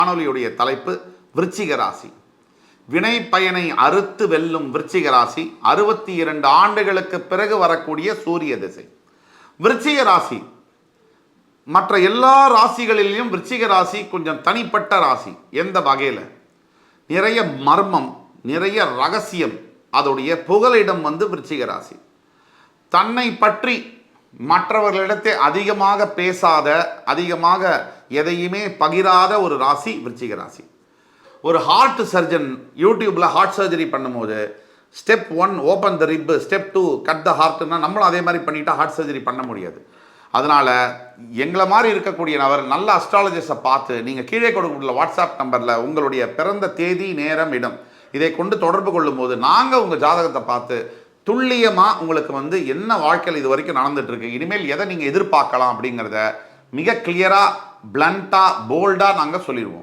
காணொலியுடைய தலைப்பு விருச்சிக ராசி. வினை பயனை அறுத்து வெல்லும் விருச்சிக ராசி 62 ஆண்டுகளுக்கு பிறகு வரக்கூடிய சூரிய திசை. விருச்சிக ராசி மற்ற எல்லா ராசிகளிலும் விருச்சிக ராசி கொஞ்சம் தனிப்பட்ட ராசி. எந்த வகையில்? நிறைய மர்மம், நிறைய ரகசியம், அதோடைய புகலிடம் விருச்சிக ராசி. தன்னை பற்றி மற்றவர்களிடத்தை அதிகமாக பேசாத, அதிகமாக எதையுமே பகிராத ஒரு ராசி விருச்சிக ராசி. ஒரு ஹார்ட் சர்ஜன் யூடியூப்ல ஹார்ட் சர்ஜரி பண்ணும்போது step 1 open the rib, step 2 cut the ஹார்ட்னா நம்மளும் அதே மாதிரி பண்ணிட்டா ஹார்ட் சர்ஜரி பண்ண முடியாது. அதனால எங்களை மாதிரி இருக்கக்கூடிய நபர் நல்ல அஸ்ட்ராலஜிஸ்டை பார்த்து நீங்கள் கீழே கொடுக்கக்கூடிய வாட்ஸ்அப் நம்பரில் உங்களுடைய பிறந்த தேதி, நேரம், இடம் இதை கொண்டு தொடர்பு கொள்ளும் போது நாங்கள் உங்கள் ஜாதகத்தை பார்த்து துல்லியமாக உங்களுக்கு என்ன வாழ்க்கையில் இது வரைக்கும் நடந்துட்டு இருக்கு, இனிமேல் எதை நீங்கள் எதிர்பார்க்கலாம் அப்படிங்கிறத மிக கிளியராக, பிளண்டாக, போல்டாக நாங்கள் சொல்லிடுவோம்.